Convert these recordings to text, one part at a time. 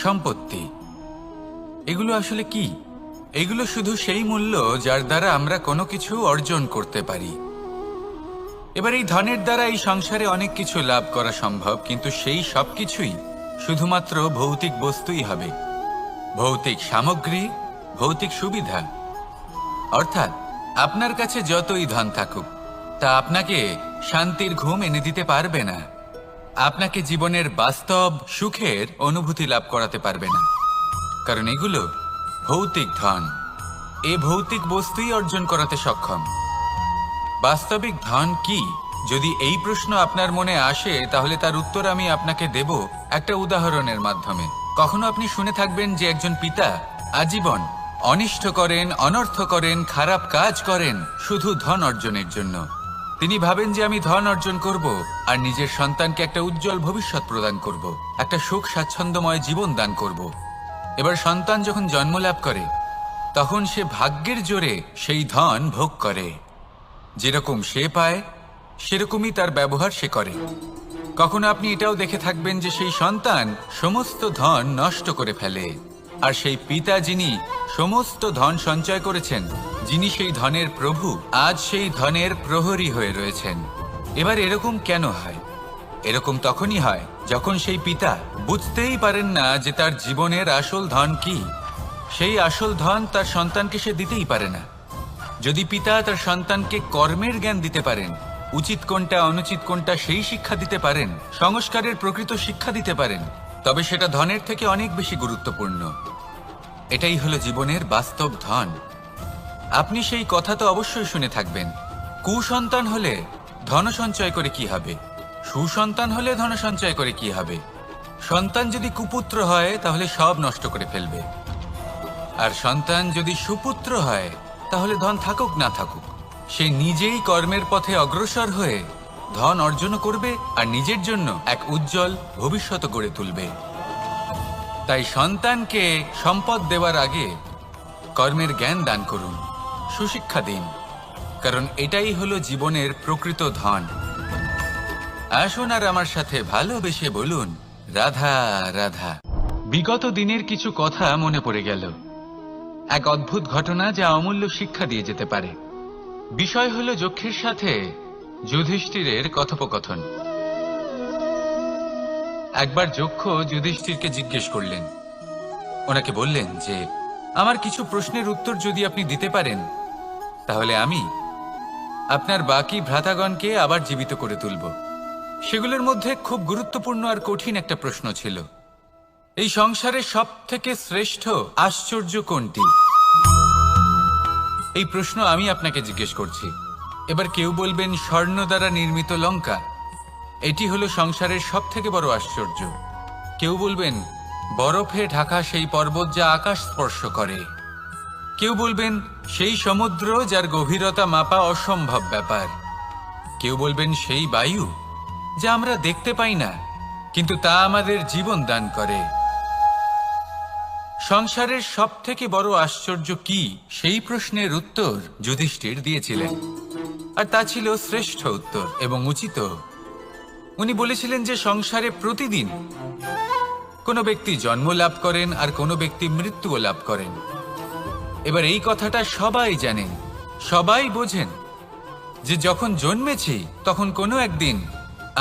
সম্পত্তি, এগুলো আসলে কি? এগুলো শুধু সেই মূল্য যার দ্বারা আমরা কোনো কিছু অর্জন করতে পারি। এবার এই ধনের দ্বারা এই সংসারে অনেক কিছু লাভ করা সম্ভব, কিন্তু সেই সব কিছুই শুধুমাত্র ভৌতিক বস্তুই হবে, ভৌতিক সামগ্রী, ভৌতিক সুবিধা। অর্থাৎ আপনার কাছে যতই ধন থাকুক, তা আপনাকে শান্তির ঘুম এনে দিতে পারবে না, আপনাকে জীবনের বাস্তব সুখের অনুভূতি লাভ করাতে পারবে না, কারণ এগুলো ভৌতিক ধন। এ ভৌতিক বস্তুই অর্জন করাতে সক্ষম। বাস্তবিক ধন কি? যদি এই প্রশ্ন আপনার মনে আসে, তাহলে তার উত্তর আমি আপনাকে দেব একটা উদাহরণের মাধ্যমে। কখনো আপনি শুনে থাকবেন যে একজন পিতা আজীবন অনিষ্ট করেন, অনর্থ করেন, খারাপ কাজ করেন শুধু ধন অর্জনের জন্য। তিনি ভাবেন যে আমি ধন অর্জন করব আর নিজের সন্তানকে একটা উজ্জ্বল ভবিষ্যৎ প্রদান করব, একটা সুখ স্বাচ্ছন্দ্যময় জীবন দান করব। এবার সন্তান যখন জন্ম লাভ করে, তখন সে ভাগ্যের জোরে সেই ধন ভোগ করে। যেরকম সে পায় সেরকমই তার ব্যবহার সে করে। কখনো আপনি এটাও দেখে থাকবেন যে সেই সন্তান সমস্ত ধন নষ্ট করে ফেলে, আর সেই পিতা যিনি সমস্ত ধন সঞ্চয় করেছেন, যিনি সেই ধনের প্রভু, আজ সেই ধনের প্রহরী হয়ে রয়েছেন। এবার এরকম কেন হয়? এরকম তখনই হয় যখন সেই পিতা বুঝতেই পারেন না যে তার জীবনের আসল ধন কি। সেই আসল ধন তার সন্তানকে সে দিতেই পারে না। যদি পিতা তার সন্তানকে কর্মের জ্ঞান দিতে পারেন, উচিত কোনটা অনুচিত কোনটা সেই শিক্ষা দিতে পারেন, সংস্কারের প্রকৃত শিক্ষা দিতে পারেন, তবে সেটা ধনের থেকে অনেক বেশি গুরুত্বপূর্ণ। এটাই হলো জীবনের বাস্তব ধন। আপনি সেই কথা তো অবশ্যই শুনে থাকবেন, কুসন্তান হলে ধন সঞ্চয় করে কি হবে, সুসন্তান হলে ধন সঞ্চয় করে কি হবে। সন্তান যদি কুপুত্র হয় তাহলে সব নষ্ট করে ফেলবে, আর সন্তান যদি সুপুত্র হয় তাহলে ধন থাকুক না থাকুক, সে নিজেই কর্মের পথে অগ্রসর হয়ে ধন অর্জন করবে আর নিজের জন্য এক উজ্জ্বল ভবিষ্যৎ গড়ে তুলবে। তাই সন্তানকে সম্পদ দেওয়ার আগে কর্মের জ্ঞান দান করুন, সুশিক্ষা দিন, কারণ এটাই হলো জীবনের প্রকৃত ধন। আসুন আর আমার সাথে ভালোবেসে বলুন, রাধা রাধা। বিগত দিনের কিছু কথা মনে পড়ে গেল, এক অদ্ভুত ঘটনা যা অমূল্য শিক্ষা দিয়ে যেতে পারে। বিষয় হলো যক্ষের সাথে যুধিষ্ঠিরের কথোপকথন। একবার যক্ষ যুধিষ্ঠিরকে জিজ্ঞেস করলেন, ওনাকে বললেন যে আমার কিছু প্রশ্নের উত্তর যদি আপনি দিতে পারেন, তাহলে আমি আপনার বাকি ভ্রাতাগণকে আবার জীবিত করে তুলব। সেগুলোর মধ্যে খুব গুরুত্বপূর্ণ আর কঠিন একটা প্রশ্ন ছিল, এই সংসারের সব থেকে শ্রেষ্ঠ আশ্চর্য কোনটি? এই প্রশ্ন আমি আপনাকে জিজ্ঞেস করছি। এবার কেউ বলবেন স্বর্ণ দ্বারা নির্মিত লঙ্কা, এটি হলো সংসারের সব থেকে বড় আশ্চর্য। কেউ বলবেন বরফে ঢাকা সেই পর্বত যা আকাশ স্পর্শ করে। কেউ বলবেন সেই সমুদ্র যার গভীরতা মাপা অসম্ভব ব্যাপার। কেউ বলবেন সেই বায়ু যা আমরা দেখতে পাই না, কিন্তু তা আমাদের জীবন দান করে। সংসারের সব থেকে বড় আশ্চর্য কি, সেই প্রশ্নের উত্তর যুধিষ্ঠির দিয়েছিলেন, আর তা ছিল শ্রেষ্ঠ উত্তর এবং উচিত। উনি বলেছিলেন যে সংসারে প্রতিদিন কোনো ব্যক্তি জন্ম লাভ করেন আর কোনো ব্যক্তি মৃত্যুও লাভ করেন। এবার এই কথাটা সবাই জানেন, সবাই বোঝেন যে যখন জন্মেছি তখন কোনো একদিন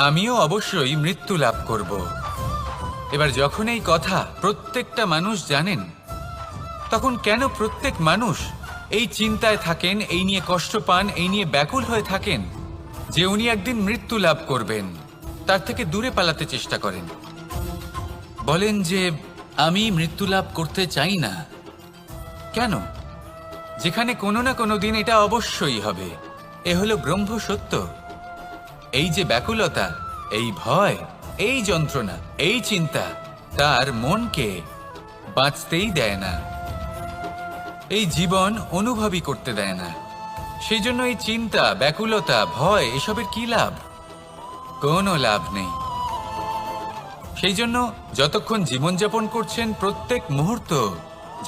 আমিও অবশ্যই মৃত্যু লাভ করব। এবার যখন এই কথা প্রত্যেকটা মানুষ জানেন, তখন কেন প্রত্যেক মানুষ এই চিন্তায় থাকেন, এই নিয়ে কষ্ট পান, এই নিয়ে ব্যাকুল হয়ে থাকেন যে উনি একদিন মৃত্যু লাভ করবেন, তার থেকে দূরে পালাতে চেষ্টা করেন, বলেন যে আমি মৃত্যু লাভ করতে চাই না। কেন? যেখানে কোনো না কোনো দিন এটা অবশ্যই হবে। এ হলো ব্রহ্ম সত্য। এই যে ব্যাকুলতা, এই ভয়, এই যন্ত্রণা, এই চিন্তা তার মনকে বাঁচতেই দেয় না, এই জীবন অনুভবই করতে দেয় না। সেই জন্য এই চিন্তা, ব্যাকুলতা, ভয় এসবের কি লাভ? কোনো লাভ নেই। সেই জন্য যতক্ষণ জীবনযাপন করছেন প্রত্যেক মুহূর্ত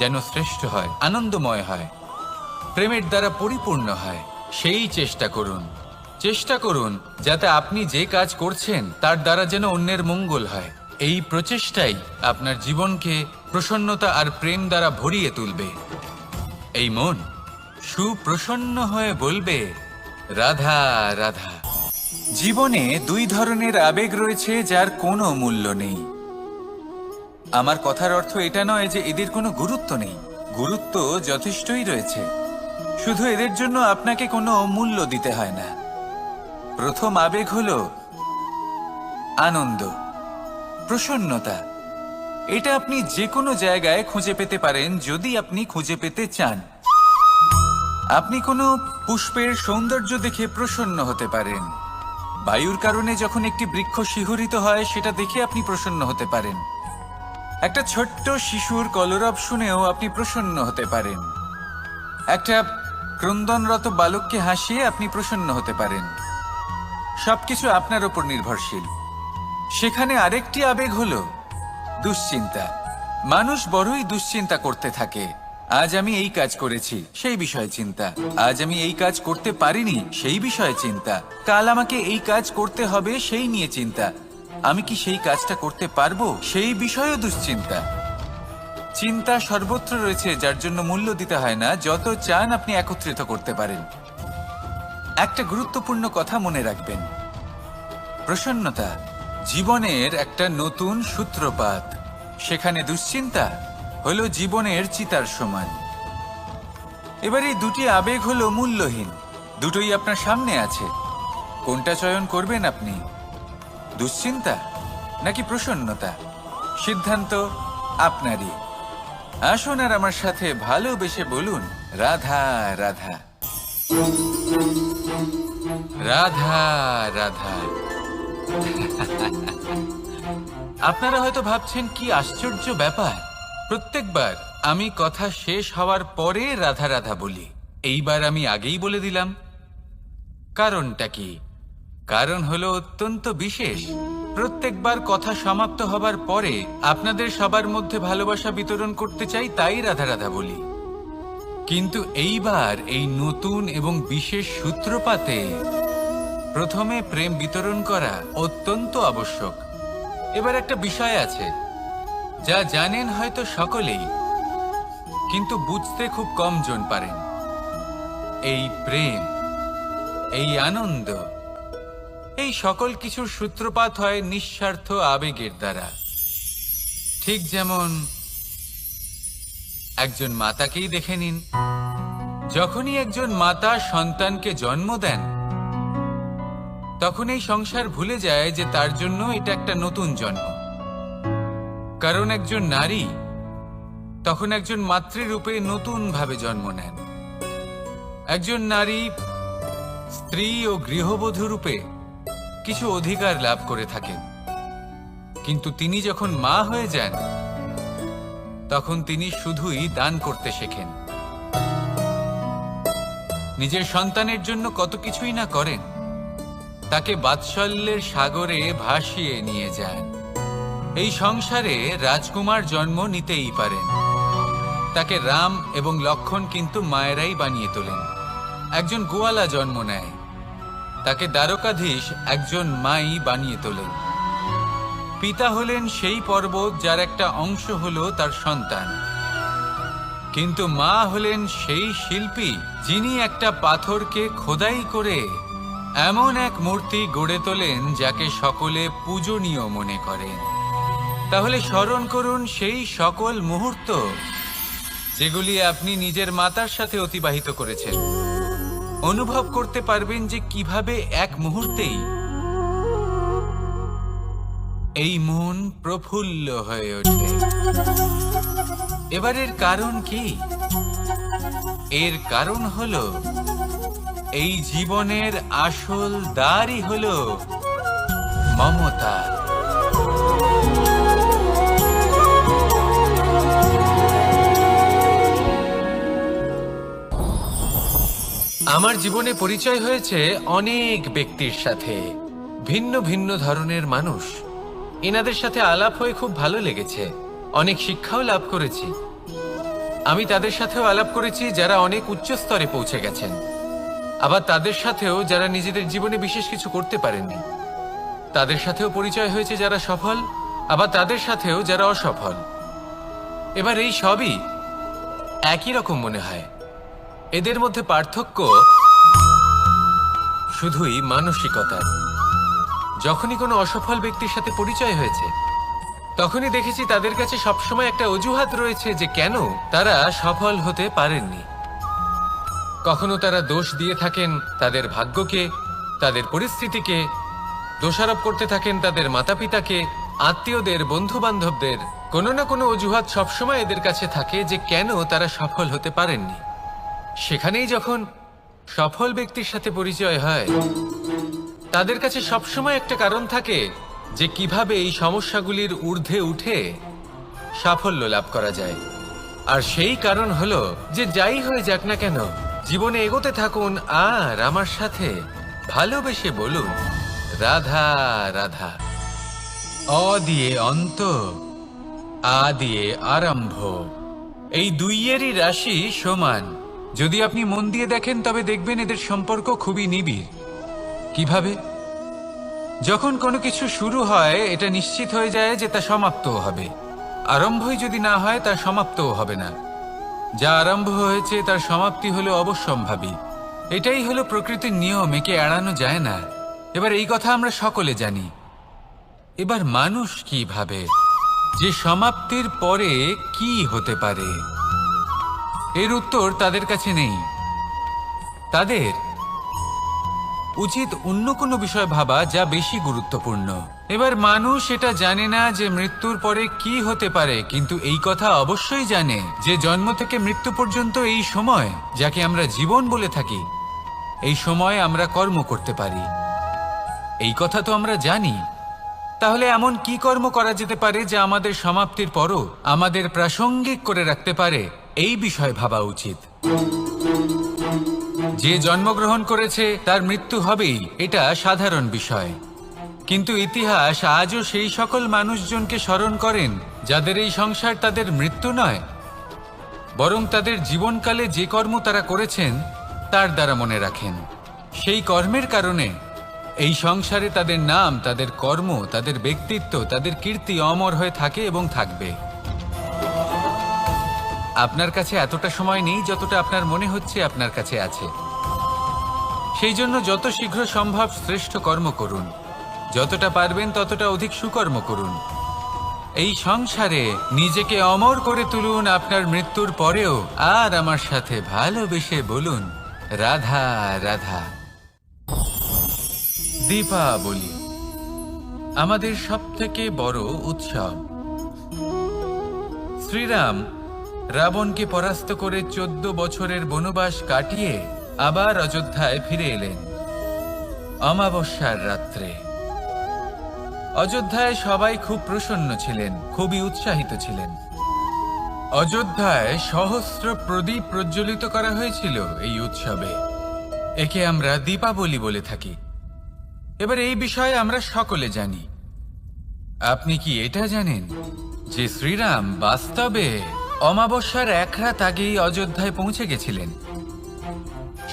যেন শ্রেষ্ঠ হয়, আনন্দময় হয়, প্রেমের দ্বারা পরিপূর্ণ হয়, সেই চেষ্টা করুন। চেষ্টা করুন যাতে আপনি যে কাজ করছেন তার দ্বারা যেন অন্যের মঙ্গল হয়। এই প্রচেষ্টাই আপনার জীবনকে প্রসন্নতা আর প্রেম দ্বারা ভরিয়ে তুলবে। এই মন সুপ্রসন্ন হয়ে বলবে, রাধা রাধা। জীবনে দুই ধরনের আবেগ রয়েছে যার কোনো মূল্য নেই। আমার কথার অর্থ এটা নয় যে এদের কোনো গুরুত্ব নেই, গুরুত্ব যথেষ্টই রয়েছে, শুধু এদের জন্য আপনাকে কোনো মূল্য দিতে হয় না। প্রথম আবেগ হলো আনন্দ, প্রসন্নতা। এটা আপনি যে কোনো জায়গায় খুঁজে পেতে পারেন যদি আপনি খুঁজে পেতে চান। আপনি কোনো পুষ্পের সৌন্দর্য দেখে প্রসন্ন হতে পারেন। বায়ুর কারণে যখন একটি বৃক্ষ শিহরিত হয় সেটা দেখে আপনি প্রসন্ন হতে পারেন। একটা ছোট্ট শিশুর কলরব শুনেও আপনি প্রসন্ন হতে পারেন। একটা ক্রন্দনরত বালককে হাসিয়ে আপনি প্রসন্ন হতে পারেন। সবকিছু আপনার উপর নির্ভরশীল। সেখানে আরেকটি আবেগ হলো দুশ্চিন্তা। মানুষ বড়ই দুশ্চিন্তা করতে থাকে। আজ আমি এই কাজ করেছি, সেই বিষয়ে চিন্তা। আজ আমি এই কাজ করতে পারিনি, সেই বিষয়ে চিন্তা। কাল আমাকে এই কাজ করতে হবে, সেই নিয়ে চিন্তা। আমি কি সেই কাজটা করতে পারবো, সেই বিষয়েও দুশ্চিন্তা। চিন্তা সর্বত্র রয়েছে, যার জন্য মূল্য দিতে হয় না। যত চান আপনি একত্রিত করতে পারেন। একটা গুরুত্বপূর্ণ কথা মনে রাখবেন, প্রসন্নতা জীবনের একটা নতুন সূত্রপাত। সেখানে দুশ্চিন্তা হলো জীবনের চিতার সমান। এবার এই দুটি আবেগ হলো মূল্যহীন, দুটোই আপনার সামনে আছে। কোনটা চয়ন করবেন আপনি, দুশ্চিন্তা নাকি প্রসন্নতা? সিদ্ধান্ত আপনারই। আসুন আর আমার সাথে ভালোবেসে বলুন, রাধা রাধা, রাধা রাধা। আপনারা হয়তো ভাবছেন কি আশ্চর্য ব্যাপার, প্রত্যেকবার আমি কথা শেষ হওয়ার পরে রাধা রাধা বলি। এইবার আমি আগেই বলে দিলাম। কারণটা কি? কারণ হলো অত্যন্ত বিশেষ। প্রত্যেকবার কথা সমাপ্ত হবার পরে আপনাদের সবার মধ্যে ভালোবাসা বিতরণ করতে চাই, তাই রাধা রাধা বলি। কিন্তু এইবার এই নতুন এবং বিশেষ সূত্রপাতে প্রথমে প্রেম বিতরণ করা অত্যন্ত আবশ্যক। এবার একটা বিষয় আছে যা জানেন হয়তো সকলেই, কিন্তু বুঝতে খুব কম জন পারেন। এই প্রেম, এই আনন্দ, এই সকল কিছুর সূত্রপাত হয় নিঃস্বার্থ আবেগের দ্বারা। ঠিক যেমন একজন মাতাকেই দেখে নিন। যখনই একজন মাতা সন্তানকে জন্ম দেন, তখন এই সংসার ভুলে যায় যে তার জন্য এটা একটা নতুন জন্ম। কারণ একজন নারী তখন একজন মাতৃরূপে নতুন ভাবে জন্ম নেন। একজন নারী স্ত্রী ও গৃহবধূ রূপে কিছু অধিকার লাভ করে থাকেন, কিন্তু তিনি যখন মা হয়ে যান তখন তিনি শুধুই দান করতে শেখেন। নিজের সন্তানের জন্য কত কিছুই না করেন, তাকে বাৎসল্যের সাগরে ভাসিয়ে নিয়ে যান। এই সংসারে রাজকুমার জন্ম নিতেই পারেন, তাকে রাম এবং লক্ষণ কিন্তু মায়েরাই বানিয়ে তোলেন। একজন গোয়ালা জন্ম নেয়, তাকে দ্বারকাধীশ একজন মাই বানিয়ে তোলেন। পিতা হলেন সেই পর্বত যার একটা অংশ হলো তার সন্তান, কিন্তু মা হলেন সেই শিল্পী যিনি একটা পাথরকে খোদাই করে এমন এক মূর্তি গড়ে তোলেন যাকে সকলে পূজনীয় মনে করেন। তাহলে স্মরণ করুন সেই সকল মুহূর্ত যেগুলি আপনি নিজের মাতার সাথে অতিবাহিত করেছেন। অনুভব করতে পারবেন যে কিভাবে এক মুহূর্তেই এই মন প্রফুল্ল হয়ে ওঠে। এবার এর কারণ কি? এর কারণ হলো এই জীবনের আসল দ্বারই হলো মমতা। আমার জীবনে পরিচয় হয়েছে অনেক ব্যক্তির সাথে, ভিন্ন ভিন্ন ধরনের মানুষ। এনাদের সাথে আলাপ হয়ে খুব ভালো লেগেছে, অনেক শিক্ষাও লাভ করেছি। আমি তাদের সাথেও আলাপ করেছি যারা অনেক উচ্চ স্তরে পৌঁছে গেছেন, আবার তাদের সাথেও যারা নিজেদের জীবনে বিশেষ কিছু করতে পারেননি। তাদের সাথেও পরিচয় হয়েছে যারা সফল, আবার তাদের সাথেও যারা অসফল। এবার এই সবই একই রকম মনে হয়। এদের মধ্যে পার্থক্য শুধুই মানসিকতার। যখনই কোনো অসফল ব্যক্তির সাথে পরিচয় হয়েছে, তখনই দেখেছি তাদের কাছে সবসময় একটা অজুহাত রয়েছে যে কেন তারা সফল হতে পারেননি। কখনো তারা দোষ দিয়ে থাকেন তাদের ভাগ্যকে, তাদের পরিস্থিতিকে, দোষারোপ করতে থাকেন তাদের মাতা পিতাকে, আত্মীয়দের, বন্ধু বান্ধবদের। কোনো না কোনো অজুহাত সবসময় এদের কাছে থাকে যে কেন তারা সফল হতে পারেননি। সেখানেই যখন সফল ব্যক্তির সাথে পরিচয় হয়, তাদের কাছে সবসময় একটা কারণ থাকে যে কিভাবে এই সমস্যাগুলির ঊর্ধ্বে উঠে সাফল্য লাভ করা যায়। আর সেই কারণ হলো যে যাই হয়ে যাক না কেন, জীবনে এগোতে থাকুন আর আমার সাথে ভালোবেসে বলুন রাধা রাধা। অ দিয়ে অন্ত, আ দিয়ে আরম্ভ, এই দুইয়েরই রাশি সমান। যদি আপনি মন দিয়ে দেখেন তবে দেখবেন এদের সম্পর্ক খুবই নিবিড়। কিভাবে? যখন কোনো কিছু শুরু হয় এটা নিশ্চিত হয়ে যায় যে তা সমাপ্তও হবে। আরম্ভই যদি না হয় তা সমাপ্তও হবে না। যা আরম্ভ হয়েছে তার সমাপ্তি হলো অবশ্যম্ভাবী। এটাই হলো প্রকৃতির নিয়ম, একে এড়ানো যায় না। এবার এই কথা আমরা সকলে জানি। এবার মানুষ কি ভাবে যে সমাপ্তির পরে কি হতে পারে, এর উত্তর তাদের কাছে নেই। তাদের উচিত অন্য কোনো বিষয় ভাবা যা বেশি গুরুত্বপূর্ণ। এবার মানুষ এটা জানে না যে মৃত্যুর পরে কি হতে পারে, কিন্তু এই কথা অবশ্যই জানে যে জন্ম থেকে মৃত্যু পর্যন্ত এই সময়, যাকে আমরা জীবন বলে থাকি, এই সময় আমরা কর্ম করতে পারি। এই কথা তো আমরা জানি। তাহলে এমন কি কর্ম করা যেতে পারে যা আমাদের সমাপ্তির পরও আমাদের প্রাসঙ্গিক করে রাখতে পারে, এই বিষয় ভাবা উচিত। যে জন্মগ্রহণ করেছে তার মৃত্যু হবেই, এটা সাধারণ বিষয়। কিন্তু ইতিহাস আজও সেই সকল মানুষজনকে স্মরণ করেন যাদের এই সংসার তাদের মৃত্যু নয়, বরং তাদের জীবনকালে যে কর্ম তারা করেছেন তার দ্বারা মনে রাখেন। সেই কর্মের কারণে এই সংসারে তাদের নাম, তাদের কর্ম, তাদের ব্যক্তিত্ব, তাদের কীর্তি অমর হয়ে থাকে এবং থাকবে। আপনার কাছে এতটা সময় নেই যতটা আপনার মনে হচ্ছে আপনার কাছে আছে। সেই জন্য যত শীঘ্র সম্ভব শ্রেষ্ঠ কর্ম করুন, যতটা পারবেন ততটা অধিক সুকর্ম করুন। এই সংসারে নিজেকে অমর করে তুলুন আপনার মৃত্যুর পরেও, আর আমার সাথে ভালোবেসে বলুন রাধা রাধা। দীপাবলি আমাদের সবথেকে বড় উৎসব। শ্রীরাম রাবণকে পরাস্ত করে 14 বছরের বনবাস কাটিয়ে আবার অযোধ্যায় ফিরে এলেন অমাবস্যার রাত্রে। অযোধ্যায় সবাই খুব প্রসন্ন ছিলেন, খুবই উৎসাহিত ছিলেন। অযোধ্যায় সহস্র প্রদীপ প্রজ্বলিত করা হয়েছিল এই উৎসবে। একে আমরা দীপাবলি বলে থাকি। এবার এই বিষয়ে আমরা সকলে জানি। আপনি কি এটা জানেন যে শ্রীরাম বাস্তবে অমাবস্যার এক রাত আগেই অযোধ্যায় পৌঁছে গেছিলেন?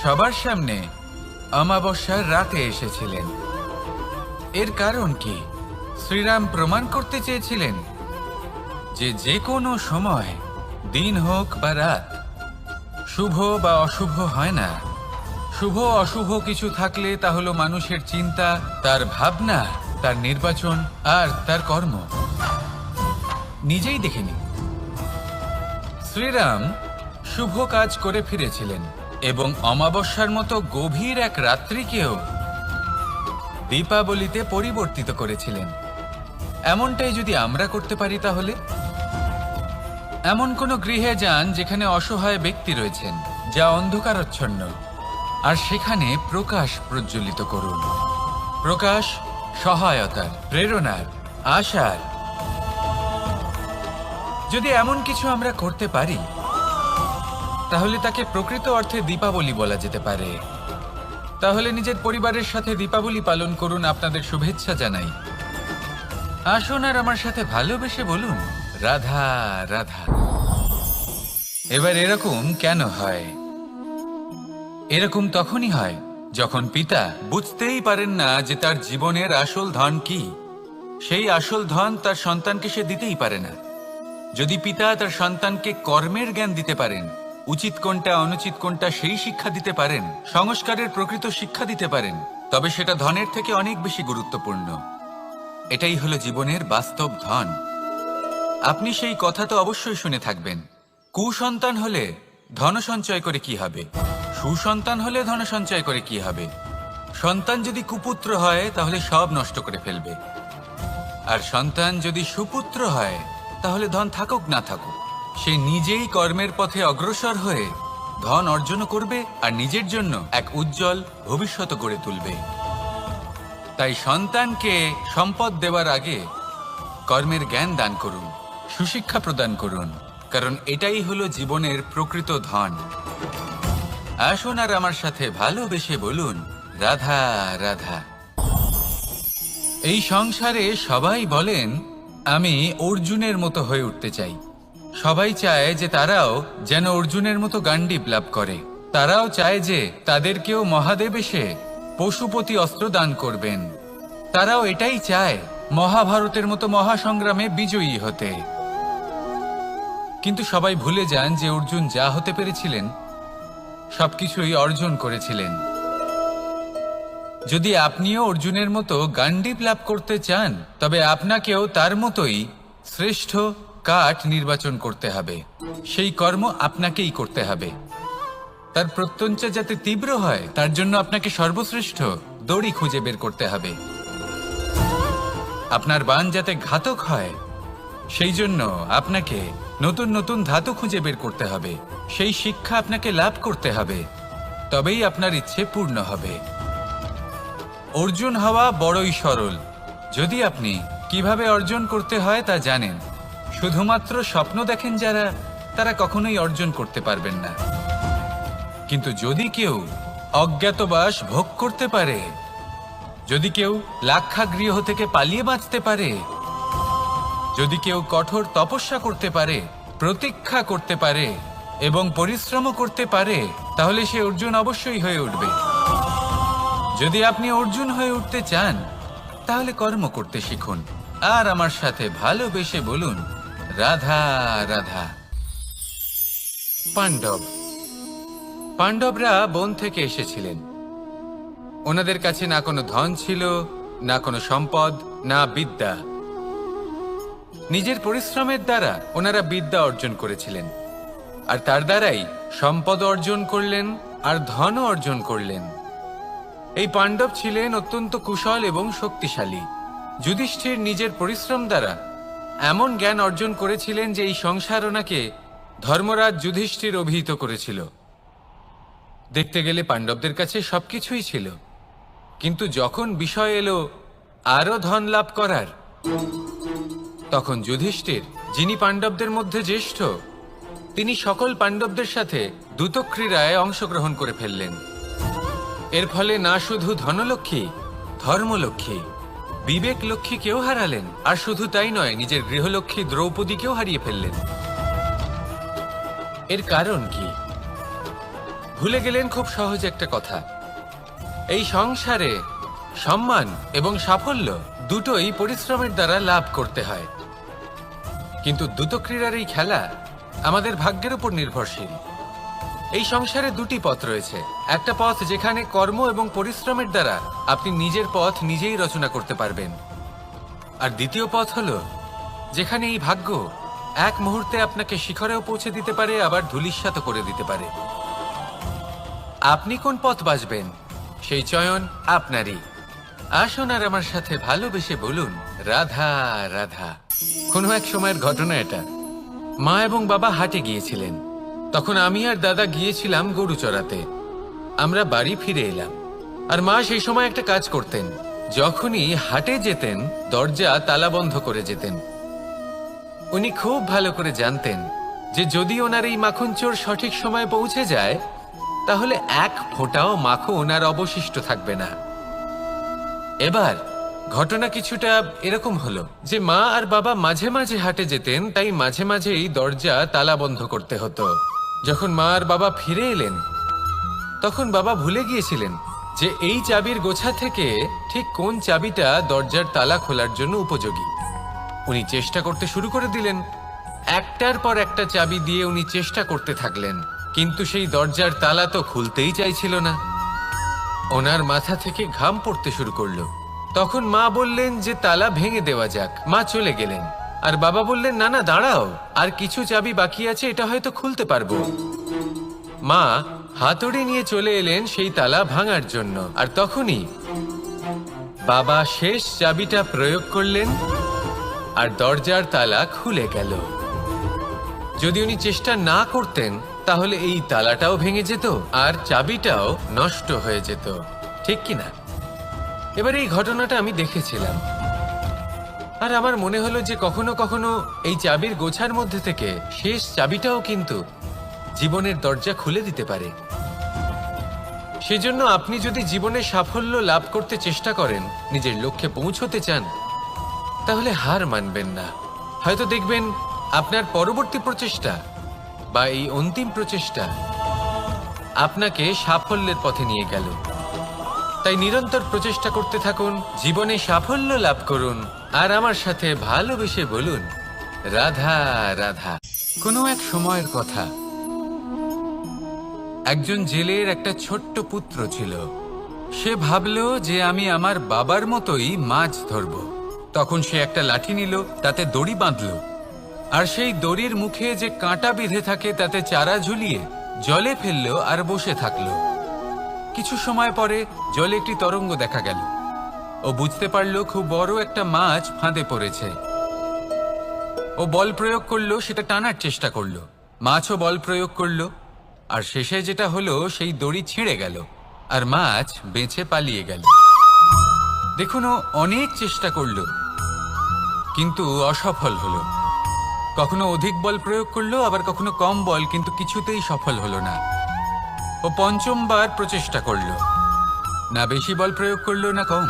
সবার সামনে অমাবস্যার রাতে এসেছিলেন। এর কারণ কি? শ্রীরাম প্রমাণ করতে চেয়েছিলেন যে যে কোনো সময়, দিন হোক বা রাত, শুভ বা অশুভ হয় না। শুভ অশুভ কিছু থাকলে তা হলো মানুষের চিন্তা, তার ভাবনা, তার নির্বাচন আর তার কর্ম। নিজেই দেখে নিন। শ্রীরাম শুভ কাজ করে ফিরেছিলেন এবং অমাবস্যার মতো গভীর এক রাত্রিকেও দীপাবলিতে পরিবর্তিত করেছিলেন। এমনটাই যদি আমরা করতে পারি, তাহলে এমন কোনো গৃহে যান যেখানে অসহায় ব্যক্তি রয়েছেন, যা অন্ধকারাচ্ছন্ন, আর সেখানে প্রকাশ প্রজ্বলিত করুন। প্রকাশ সহায়তার, প্রেরণার, আশার। যদি এমন কিছু আমরা করতে পারি, তাহলে তাকে প্রকৃত অর্থে দীপাবলি বলা যেতে পারে। তাহলে নিজের পরিবারের সাথে দীপাবলি পালন করুন। আপনাদের শুভেচ্ছা জানাই। আসুন আর আমার সাথে ভালোবেসে বলুন রাধা রাধা। এবার এরকম কেন হয়? এরকম তখনই হয় যখন পিতা বুঝতেই পারেন না যে তার জীবনের আসল ধন কি। সেই আসল ধন তার সন্তানকে সে দিতেই পারে না। যদি পিতা তার সন্তানকে কর্মের জ্ঞান দিতে পারেন, উচিত কোনটা অনুচিত কোনটা সেই শিক্ষা দিতে পারেন, সংস্কারের প্রকৃত শিক্ষা দিতে পারেন, তবে সেটা ধনের থেকে অনেক বেশি গুরুত্বপূর্ণ। এটাই হলো জীবনের বাস্তব ধন। আপনি সেই কথা তো অবশ্যই শুনে থাকবেন, কুসন্তান হলে ধন সঞ্চয় করে কি হবে, সুসন্তান হলে ধন সঞ্চয় করে কি হবে। সন্তান যদি কুপুত্র হয় তাহলে সব নষ্ট করে ফেলবে, আর সন্তান যদি সুপুত্র হয় তাহলে ধন থাকুক না থাকুক সে নিজেই কর্মের পথে অগ্রসর হয়ে ধন অর্জন করবে আর নিজের জন্য এক উজ্জ্বল ভবিষ্যৎ গড়ে তুলবে। তাই সন্তানকে সম্পদ দেওয়ার আগে কর্মের জ্ঞান দান করুন, সুশিক্ষা প্রদান করুন, কারণ এটাই হলো জীবনের প্রকৃত ধন। আসুন আর আমার সাথে ভালোবেসে বলুন, রাধা রাধা। এই সংসারে সবাই বলেন আমি অর্জুনের মতো হয়ে উঠতে চাই। সবাই চায় যে তারাও যেন অর্জুনের মতো গান্ডীব লাভ করে। তারাও চায় যে তাদেরকেও মহাদেব এসে পশুপতি অস্ত্র দান করবেন। তারাও এটাই চায় মহাভারতের মতো মহাসংগ্রামে বিজয়ী হতে। কিন্তু সবাই ভুলে যান যে অর্জুন যা হতে পেরেছিলেন সবকিছুই অর্জন করেছিলেন। যদি আপনিও অর্জুনের মতো গান্ডীব লাভ করতে চান তবে আপনাকেও তার মতোই শ্রেষ্ঠ কাঠ নির্বাচন করতে হবে। সেই কর্ম আপনাকেই করতে হবে। তার প্রত্যঞ্চা যাতে তীব্র হয় তার জন্য আপনাকে সর্বশ্রেষ্ঠ দড়ি খুঁজে বের করতে হবে। আপনার বাণ যাতে ঘাতক হয় সেই জন্য আপনাকে নতুন নতুন ধাতু খুঁজে বের করতে হবে। সেই শিক্ষা আপনাকে লাভ করতে হবে, তবেই আপনার ইচ্ছে পূর্ণ হবে। অর্জুন হওয়া বড়ই সরল যদি আপনি কিভাবে অর্জন করতে হয় তা জানেন। শুধুমাত্র স্বপ্ন দেখেন যারা, তারা কখনোই অর্জন করতে পারবেন না। কিন্তু যদি কেউ অজ্ঞাতবাস ভোগ করতে পারে, যদি কেউ লাক্ষাগৃহ থেকে পালিয়ে বাঁচতে পারে, যদি কেউ কঠোর তপস্যা করতে পারে, প্রতীক্ষা করতে পারে এবং পরিশ্রম করতে পারে, তাহলে সে অর্জুন অবশ্যই হয়ে উঠবে। যদি আপনি অর্জুন হয়ে উঠতে চান তাহলে কর্ম করতে শিখুন আর আমার সাথে ভালোবেসে বলুন, রাধা রাধা। পাণ্ডবরা বন থেকে এসেছিলেন। ওনাদের কাছে না কোনো ধন ছিল, না কোনো সম্পদ, না বিদ্যা। নিজের পরিশ্রমের দ্বারা ওনারা বিদ্যা অর্জন করেছিলেন, আর তার দ্বারাই সম্পদ অর্জন করলেন আর ধনও অর্জন করলেন। এই পাণ্ডব ছিলেন অত্যন্ত কুশল এবং শক্তিশালী। যুধিষ্ঠির নিজের পরিশ্রম দ্বারা এমন জ্ঞান অর্জন করেছিলেন যে এই সংসার ওনাকে ধর্মরাজ যুধিষ্ঠির অভিহিত করেছিল। দেখতে গেলে পাণ্ডবদের কাছে সবকিছুই ছিল, কিন্তু যখন বিষয় এলো আরো ধন লাভ করার, তখন যুধিষ্ঠির, যিনি পাণ্ডবদের মধ্যে জ্যেষ্ঠ, তিনি সকল পাণ্ডবদের সাথে দ্যুতক্রীড়ায় অংশগ্রহণ করে ফেললেন। এর ফলে না শুধু ধনলক্ষ্মী, ধর্মলক্ষ্মী, বিবেক লক্ষ্মীকেও হারালেন, আর শুধু তাই নয়, নিজের গৃহলক্ষ্মী দ্রৌপদীকেও হারিয়ে ফেললেন। এর কারণ কি? ভুলে গেলেন খুব সহজ একটা কথা, এই সংসারে সম্মান এবং সাফল্য দুটোই পরিশ্রমের দ্বারা লাভ করতে হয়। কিন্তু দ্যুতক্রীড়ার এই খেলা আমাদের ভাগ্যের উপর নির্ভরশীল। এই সংসারে দুটি পথ রয়েছে। একটা পথ যেখানে কর্ম এবং পরিশ্রমের দ্বারা আপনি নিজের পথ নিজেই রচনা করতে পারবেন, আর দ্বিতীয় পথ হলো যেখানে এই ভাগ্য এক মুহূর্তে আপনাকে শিখরেও পৌঁছে দিতে পারে, আবার ধূলিসাৎ করে দিতে পারে। আপনি কোন পথ বাছবেন সেই চয়ন আপনারই। আসুন আর আমার সাথে ভালোবেসে বলুন, রাধা রাধা। কোনো এক সময়ের ঘটনা এটা। মা এবং বাবা হাটে গিয়েছিলেন, তখন আমি আর দাদা গিয়েছিলাম গরু চড়াতে। আমরা বাড়ি ফিরে এলাম, আর মা সেই সময় একটা কাজ করতেন। যখনই হাটে যেতেন দরজা তালা বন্ধ করে যেতেন। উনি খুব ভালো করে জানতেন যে যদি ওনার এই মাখন চোর সঠিক সময়ে পৌঁছে যায় তাহলে এক ফোঁটাও মাখন আর অবশিষ্ট থাকবে না। এবার ঘটনা কিছুটা এরকম হলো যে মা আর বাবা মাঝে মাঝে হাটে যেতেন, তাই মাঝে মাঝেই দরজা তালা বন্ধ করতে হতো। যখন মা আর বাবা ফিরে এলেন তখন বাবা ভুলে গিয়েছিলেন যে এই চাবির গোছা থেকে ঠিক কোন চাবিটা দরজার তালা খোলার জন্য উপযোগী। উনি চেষ্টা করতে শুরু করে দিলেন। একটার পর একটা চাবি দিয়ে উনি চেষ্টা করতে থাকলেন, কিন্তু সেই দরজার তালা তো খুলতেই চাইছিল না। ওনার মাথা থেকে ঘাম পড়তে শুরু করলো। তখন মা বললেন যে তালা ভেঙে দেওয়া যাক। মা চলে গেলেন, আর বাবা বললেন না না দাঁড়াও, আর কিছু চাবি বাকি আছে, এটা হয়তো খুলতে পারবো। মা হাতুড়ি নিয়ে চলে এলেন সেই তালা ভাঙার জন্য, আর তখনই বাবা শেষ চাবিটা প্রয়োগ করলেন আর দরজার তালা খুলে গেল। যদি উনি চেষ্টা না করতেন তাহলে এই তালাটাও ভেঙে যেত আর চাবিটাও নষ্ট হয়ে যেত, ঠিক কিনা? এবার এই ঘটনাটা আমি দেখেছিলাম, আর আমার মনে হলো যে কখনো কখনো এই চাবির গোছার মধ্যে থেকে শেষ চাবিটাও কিন্তু জীবনের দরজা খুলে দিতে পারে। সেজন্য আপনি যদি জীবনে সাফল্য লাভ করতে চেষ্টা করেন, নিজের লক্ষ্যে পৌঁছতে চান, তাহলে হার মানবেন না। হয়তো দেখবেন আপনার পরবর্তী প্রচেষ্টা বা এই অন্তিম প্রচেষ্টা আপনাকে সাফল্যের পথে নিয়ে গেল। তাই নিরন্তর প্রচেষ্টা করতে থাকুন, জীবনে সাফল্য লাভ করুন, আর আমার সাথে ভালোবেসে বলুন রাধা রাধা। কোনো এক সময়ের কথা, একজন জেলের একটা ছোট্ট পুত্র ছিল। সে ভাবলো যে আমি আমার বাবার মতোই মাছ ধরব। তখন সে একটা লাঠি নিল, তাতে দড়ি বাঁধল, আর সেই দড়ির মুখে যে কাঁটা বিঁধে থাকে তাতে চারা ঝুলিয়ে জলে ফেললো আর বসে থাকলো। কিছু সময় পরে জলে একটি তরঙ্গ দেখা গেল। ও বুঝতে পারলো খুব বড় একটা মাছ ফাঁদে পড়েছে। ও বল প্রয়োগ করলো, সেটা টানার চেষ্টা করলো। মাছও বল প্রয়োগ করলো, আর শেষে যেটা হলো সেই দড়ি ছিঁড়ে গেল আর মাছ বেঁচে পালিয়ে গেল। দেখুন, ও অনেক চেষ্টা করলো কিন্তু অসফল হলো। কখনো অধিক বল প্রয়োগ করলো, আবার কখনো কম বল, কিন্তু কিছুতেই সফল হলো না। ও পঞ্চমবার প্রচেষ্টা করলো, না বেশি বল প্রয়োগ করলো না কম,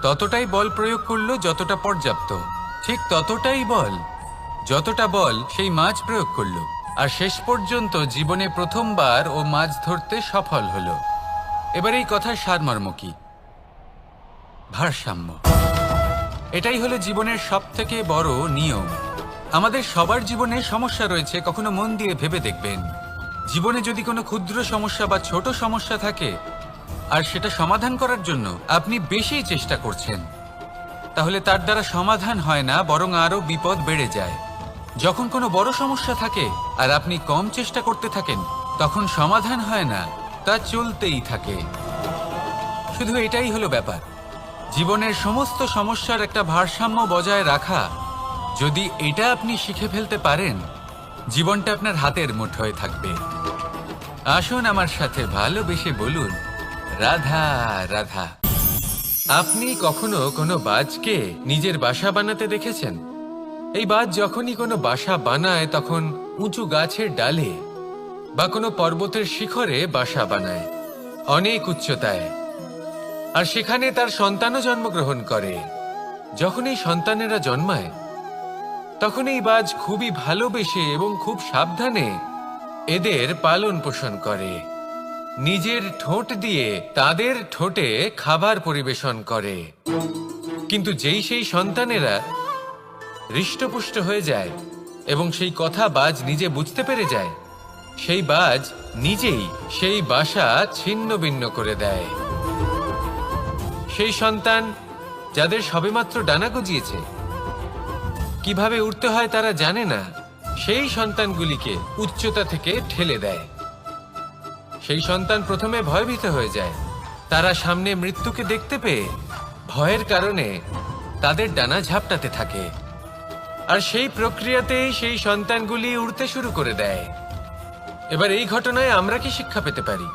ততটাই বল প্রয়োগ করলো যতটা পর্যাপ্ত, ঠিক ততটাই বল যতটা বল সেই মাছ প্রয়োগ করলো। আর শেষ পর্যন্ত জীবনে প্রথমবার ও মাছ ধরতে সফল হলো। এবার এই কথার সারমর্ম কি? ভারসাম্য। এটাই হলো জীবনের সবথেকে বড় নিয়ম। আমাদের সবার জীবনে সমস্যা রয়েছে, কখনো মন দিয়ে ভেবে দেখবেন। জীবনে যদি কোনো ক্ষুদ্র সমস্যা বা ছোট সমস্যা থাকে আর সেটা সমাধান করার জন্য আপনি বেশি চেষ্টা করছেন, তাহলে তার দ্বারা সমাধান হয় না, বরং আরো বিপদ বেড়ে যায়। যখন কোনো বড় সমস্যা থাকে আর আপনি কম চেষ্টা করতে থাকেন, তখন সমাধান হয় না, তা চলতেই থাকে। শুধু এটাই হলো ব্যাপার। জীবনের সমস্ত সমস্যার একটা ভারসাম্য বজায় রাখা, যদি এটা আপনি শিখে ফেলতে পারেন, জীবনটা আপনার হাতের মুঠোয় থাকবে। আসুন আমার সাথে ভালোবেসে বলুন রাধা রাধা। আপনি কখনো কোনো বাজকে নিজের বাসা বানাতে দেখেছেন? এই বাজ যখনই কোনো বাসা বানায় তখন উঁচু গাছের ডালে বা কোনো পর্বতের শিখরে বাসা বানায়, অনেক উচ্চতায়, আর সেখানে তার সন্তানও জন্মগ্রহণ করে। যখন এই সন্তানেরা জন্মায় তখন এই বাজ খুবই ভালোবেসে এবং খুব সাবধানে এদের পালন পোষণ করে। নিজের ঠোঁট দিয়ে তাদের ঠোঁটে খাবার পরিবেশন করে। কিন্তু যেই সেই সন্তানেরা হৃষ্টপুষ্ট হয়ে যায় এবং সেই কথা বাজ নিজে বুঝতে পেরে যায়, সেই বাজ নিজেই সেই বাসা ছিন্ন ভিন্ন করে দেয়। সেই সন্তান যাদের সবেমাত্র ডানা গজিয়েছে, কিভাবে উড়তে হয় তারা জানে না, সেই সন্তানগুলিকে উচ্চতা থেকে ঠেলে দেয়। সেই সন্তান প্রথমে ভয়ভীত হয়ে যায়। তারা সামনে মৃত্যুকে দেখতে পেয়ে ভয়ের কারণে তাদের ডানা ঝাপটাতে থাকে, আর সেই প্রক্রিয়াতেই সেই সন্তানগুলি উড়তে শুরু করে দেয়। এবার এই ঘটনায় আমরা কি শিক্ষা পেতে পারি?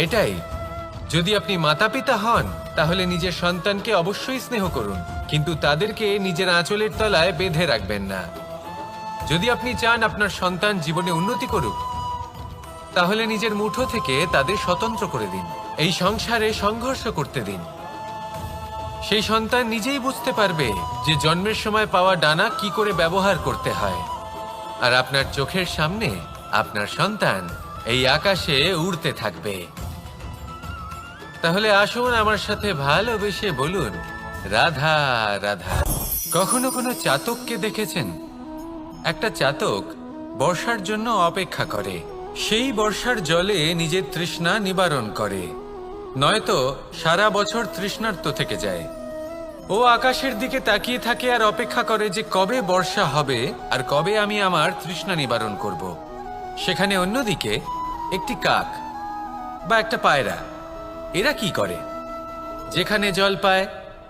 এটাই, যদি আপনি মাতা পিতা হন তাহলে নিজের সন্তানকে অবশ্যই স্নেহ করুন, কিন্তু তাদেরকে নিজের আঁচলের তলায় বেঁধে রাখবেন না। যদি আপনি চান আপনার সন্তান জীবনে উন্নতি করুক, তাহলে নিজের মুঠো থেকে তাদের স্বতন্ত্র করে দিন। এই সংসারে সংঘর্ষ করতে দিন। সেই সন্তান নিজেই বুঝতে পারবে যে জন্মের সময় পাওয়া ডানা কি করে ব্যবহার করতে হয়। আর আপনার চোখের সামনে আপনার সন্তান এই আকাশে উড়তে থাকবে। তাহলে আসুন আমার সাথে ভালোবেসে বলুন রাধা রাধা। কখনো কোনো চাতককে দেখেছেন? একটা চাতক বর্ষার জন্য অপেক্ষা করে, সেই বর্ষার জলে নিজের তৃষ্ণা নিবারণ করে, নয়তো সারা বছর তৃষ্ণার্ত থেকে যায়। ও আকাশের দিকে তাকিয়ে থাকে আর অপেক্ষা করে যে কবে বর্ষা হবে আর কবে আমি আমার তৃষ্ণা নিবারণ করব। সেখানে অন্যদিকে একটি কাক বা একটা পায়রা, এরা কি করে? যেখানে জল পায়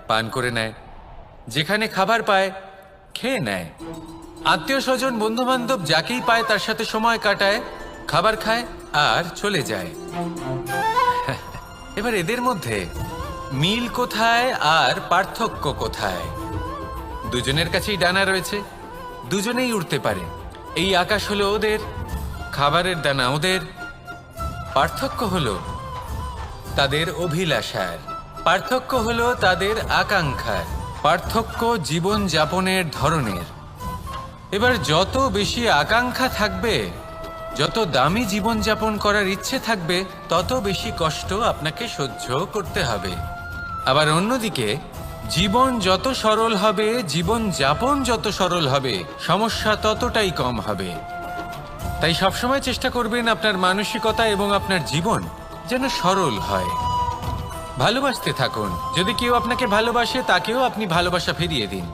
পান করে নেয়, যেখানে খাবার পায় খেয়ে নেয়, আত্মীয় স্বজন বন্ধু বান্ধব যাকেই পায় তার সাথে সময় কাটায়, খাবার খায় আর চলে যায়। এবার এদের মধ্যে মিল কোথায় আর পার্থক্য কোথায়? দুজনের কাছেই ডানা রয়েছে, দুজনেই উড়তে পারে। এই আকাশ হলো ওদের, খাবারের দানা ওদের। পার্থক্য হলো তাদের অভিলাষার, পার্থক্য হলো তাদের আকাঙ্ক্ষার, পার্থক্য জীবন যাপনের ধরনের। এবার যত বেশি আকাঙ্ক্ষা থাকবে, যত দামি জীবন যাপন করার ইচ্ছে থাকবে, তত বেশি কষ্ট আপনাকে সহ্য করতে হবে। আবার অন্যদিকে জীবন যত সরল হবে, জীবন যাপন যত সরল হবে, সমস্যা ততটাই কম হবে। তাই সবসময় চেষ্টা করবেন আপনার মানসিকতা এবং আপনার জীবন যেন সরল হয়। ভালোবাসতে থাকুন। যদি কেউ আপনাকে ভালোবাসে, তাকেও আপনি ভালোবাসা ফিরিয়ে দিন।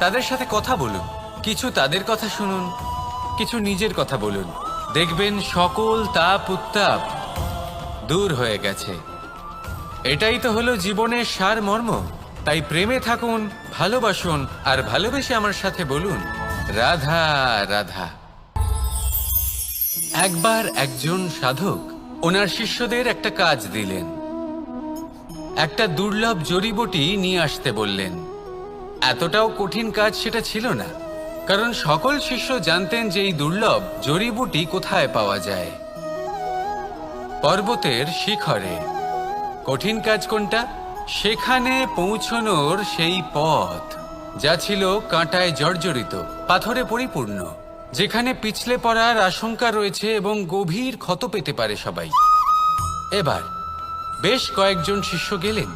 তাদের সাথে কথা বলুন, কিছু তাদের কথা শুনুন, কিছু নিজের কথা বলুন। দেখবেন সকল তাপ উত্তাপ দূর হয়ে গেছে। এটাই তো হলো জীবনের সারমর্ম। তাই প্রেমে থাকুন, ভালোবাসুন, আর ভালোবেসে আমার সাথে বলুন রাধা রাধা। একবার একজন সাধক ওনার শিষ্যদের একটা কাজ দিলেন। একটা দুর্লভ জড়িবুটি নিয়ে আসতে বললেন। এতটাও কঠিন কাজ সেটা ছিল না, কারণ সকল শিষ্য জানতেন যে এই দুর্লভ জড়িবুটি কোথায় পাওয়া যায়। পর্বতের শিখরে। কঠিন কাজ কোনটা? সেখানে পৌঁছনোর সেই পথ, যা ছিল কাঁটায় জর্জরিত, পাথরে পরিপূর্ণ, যেখানে পিছলে পড়ার আশঙ্কা রয়েছে এবং গভীর ক্ষত পেতে পারে সবাই। এবার বেশ কয়েকজন শিষ্য গেলেন,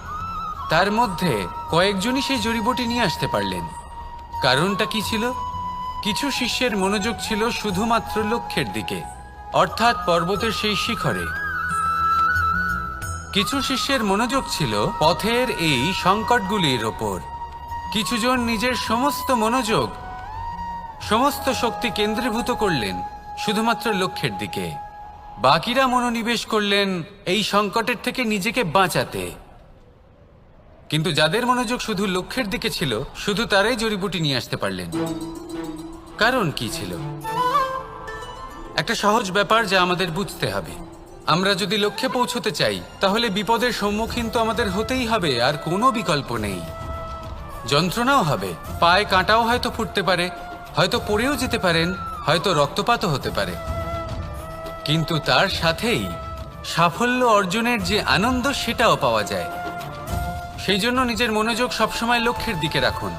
তার মধ্যে কয়েকজনই সেই জড়িবুটি নিয়ে আসতে পারলেন। কারণটা কি ছিল? কিছু শিষ্যের মনোযোগ ছিল শুধুমাত্র লক্ষ্যের দিকে, অর্থাৎ পর্বতের সেই শিখরে। কিছু শিষ্যের মনোযোগ ছিল পথের এই সংকটগুলির ওপর। কিছুজন নিজের সমস্ত মনোযোগ, সমস্ত শক্তি কেন্দ্রীভূত করলেন শুধুমাত্র লক্ষ্যের দিকে। বাকিরা মনোনিবেশ করলেন এই সংকটের থেকে নিজেকে বাঁচাতে। কিন্তু যাদের মনোযোগ শুধু লক্ষ্যের দিকে ছিল, শুধু তারাই জড়িবুটি নিয়ে আসতে পারলেন। কারণ কি ছিল? একটা সহজ ব্যাপার যা আমাদের বুঝতে হবে। আমরা যদি লক্ষ্যে পৌঁছতে চাই, তাহলে বিপদের সম্মুখীন তো আমাদের হতেই হবে, আর কোনো বিকল্প নেই। যন্ত্রণাও হবে, পায়ে কাঁটাও হয়তো ফুটতে পারে, হয়তো পড়েও যেতে পারেন, হয়তো রক্তপাতও হতে পারে। কিন্তু তার সাথেই সাফল্য অর্জনের যে আনন্দ, সেটাও পাওয়া যায়। সেই জন্য নিজের মনোযোগ সবসময় লক্ষ্যের দিকে রাখুন,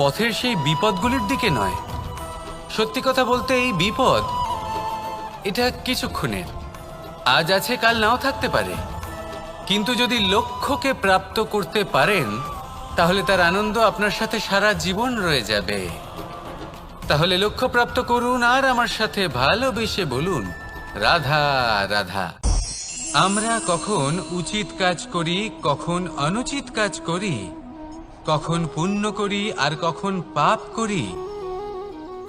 পথের সেই বিপদগুলির দিকে নয়। সত্যি কথা বলতে এই বিপদ, এটা কিছুক্ষণের, আজ আছে কাল নাও থাকতে পারে। কিন্তু যদি লক্ষ্যকে প্রাপ্ত করতে পারেন, তাহলে তার আনন্দ আপনার সাথে সারা জীবন রয়ে যাবে। তাহলে লক্ষ্য প্রাপ্ত করুন আর আমার সাথে ভালোবেসে বলুন রাধা রাধা। আমরা কখন উচিত কাজ করি, কখন অনুচিত কাজ করি, কখন পুণ্য করি আর কখন পাপ করি,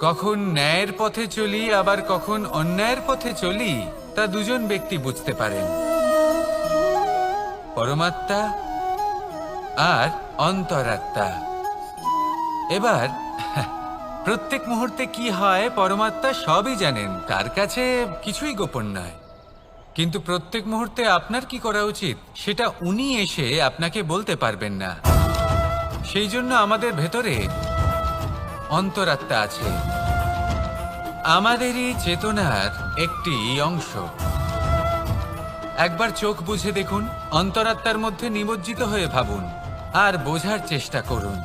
কখন ন্যায়ের পথে চলি আবার কখন অন্যায়ের পথে চলি, তা দুজন ব্যক্তি বুঝতে পারেন, পরমাত্মা আর অন্তরাত্মা। এবার প্রত্যেক মুহূর্তে কি হয় পরমাত্মা সবই জানেন, তার কাছে কিছুই গোপন নয়। কিন্তু প্রত্যেক মুহূর্তে আপনার কি করা উচিত সেটা উনি এসে আপনাকে বলতে পারবেন না। সেই জন্য আমাদের ভেতরে অন্তরাত্মা আছে, আমাদেরই চেতনার একটি অংশ। একবার চোখ বুঝে দেখুন, অন্তরাত্মার মধ্যে নিমজ্জিত হয়ে ভাবুন আর বোঝার চেষ্টা করুন।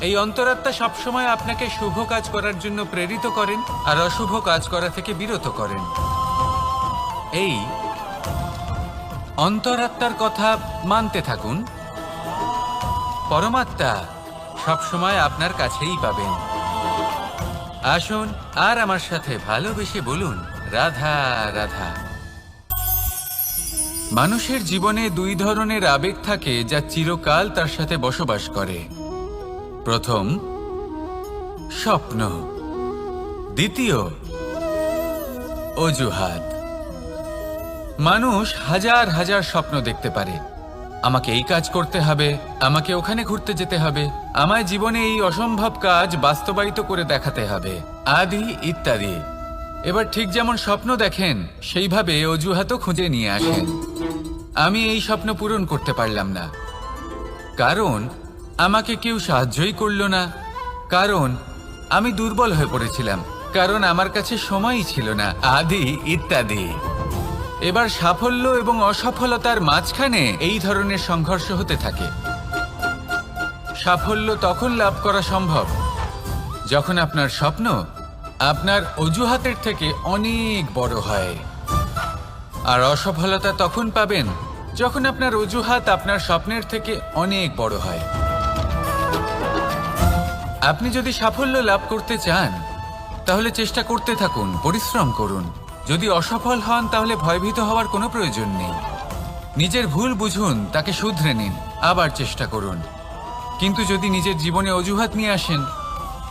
এই অন্তরাত্মা সবসময় আপনাকে শুভ কাজ করার জন্য প্রেরিত করেন আর অশুভ কাজ করা থেকে বিরত করেন। এই অন্তরাত্মার কথা মানতে থাকুন। পরমাত্মা সবসময় আপনার কাছেই পাবেন। আসুন আর আমার সাথে ভালোবেসে বলুন, রাধা রাধা। মানুষের জীবনে দুই ধরনের আবেগ থাকে যা চিরকাল তার সাথে বসবাস করে। প্রথম, স্বপ্ন। দ্বিতীয়, অজুহাত। মানুষ হাজার হাজার স্বপ্ন দেখতে পারে। আমাকে এই কাজ করতে হবে, আমাকে ওখানে ঘুরতে যেতে হবে, আমায় জীবনে এই অসম্ভব কাজ বাস্তবায়িত করে দেখাতে হবে, আদি ইত্যাদি। এবার ঠিক যেমন স্বপ্ন দেখেন সেইভাবে অজুহাতও খুঁজে নিয়ে আসেন। আমি এই স্বপ্ন পূরণ করতে পারলাম না, কারণ আমাকে কেউ সাহায্যই করল না, কারণ আমি দুর্বল হয়ে পড়েছিলাম, কারণ আমার কাছে সময়ই ছিল না, আদি ইত্যাদি। এবার সাফল্য এবং অসফলতার মাঝখানে এই ধরনের সংঘর্ষ হতে থাকে। সাফল্য তখন লাভ করা সম্ভব যখন আপনার স্বপ্ন আপনার অজুহাতের থেকে অনেক বড় হয়, আর অসফলতা তখন পাবেন যখন আপনার অজুহাত আপনার স্বপ্নের থেকে অনেক বড় হয়। আপনি যদি সাফল্য লাভ করতে চান তাহলে চেষ্টা করতে থাকুন, পরিশ্রম করুন। যদি অসফল হন তাহলে ভয়ভীত হওয়ার কোনো প্রয়োজন নেই। নিজের ভুল বুঝুন, তাকে শুধরে নিন, আবার চেষ্টা করুন। কিন্তু যদি নিজের জীবনে অজুহাত নিয়ে আসেন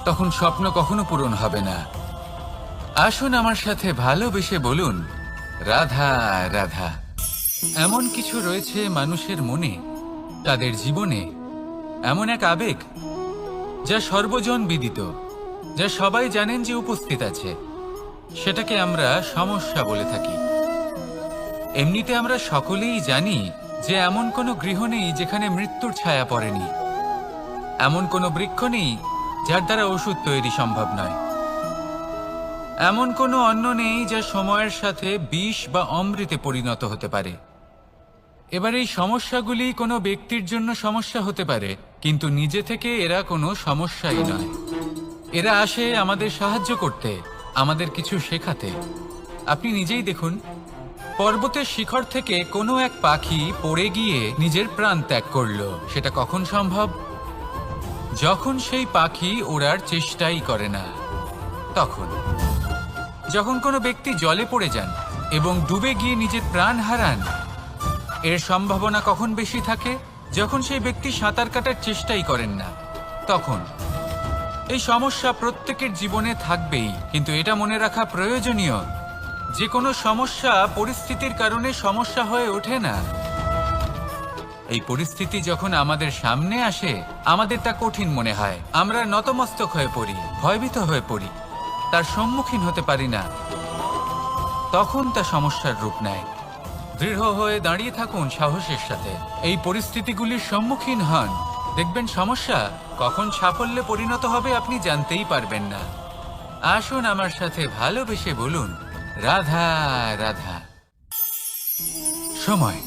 তখন স্বপ্ন কখনো পূরণ হবে না। আসুন আমার সাথে ভালোবেসে বলুন, রাধা রাধা। এমন কিছু রয়েছে মানুষের মনে, তাদের জীবনে এমন এক আবেগ যা সর্বজন বিদিত, যা সবাই জানেন যে উপস্থিত আছে। সেটাকে আমরা সমস্যা বলে থাকি। এমনিতে আমরা সকলেই জানি যে এমন কোনো গৃহ নেই যেখানে মৃত্যুর ছায়া পড়েনি, এমন কোনো বৃক্ষ নেই যার দ্বারা ওষুধ তৈরি সম্ভব নয়, এমন কোনো অন্ন নেই যা সময়ের সাথে বিষ বা অমৃতে পরিণত হতে পারে। এবার এই সমস্যাগুলি কোনো ব্যক্তির জন্য সমস্যা হতে পারে, কিন্তু নিজে থেকে এরা কোনো সমস্যাই নয়। এরা আসে আমাদের সাহায্য করতে, আমাদের কিছু শেখাতে। আপনি নিজেই দেখুন, পর্বতের শিখর থেকে কোনো এক পাখি পড়ে গিয়ে নিজের প্রাণ ত্যাগ করল। সেটা কখন সম্ভব? যখন সেই পাখি ওড়ার চেষ্টাই করে না। তখন যখন কোনো ব্যক্তি জলে পড়ে যান এবং ডুবে গিয়ে নিজের প্রাণ হারান, এর সম্ভাবনা কখন বেশি থাকে? যখন সেই ব্যক্তি সাঁতার কাটার চেষ্টাই করেন না। তখন এই সমস্যা প্রত্যেকের জীবনে থাকবেই, কিন্তু এটা মনে রাখা প্রয়োজনীয় যে কোনো সমস্যা পরিস্থিতির কারণে সমস্যা হয়ে ওঠে না। এই পরিস্থিতি যখন আমাদের সামনে আসে আমাদের তা কঠিন মনে হয়, আমরা নতমস্তক হয়ে পড়ি, ভয়ভীত হয়ে পড়ি, তার সম্মুখীন হতে পারি না। তখন তা সমস্যার রূপ নেয়। দৃঢ় হয়ে দাঁড়িয়ে থাকুন সাহসের সাথে, এই পরিস্থিতিগুলির সম্মুখীন হন। দেখবেন সমস্যা কখন সাফল্যে পরিণত হবে আপনি জানতেই পারবেন না। আসুন আমার সাথে ভালোবেসে বলুন, রাধা রাধা। সময়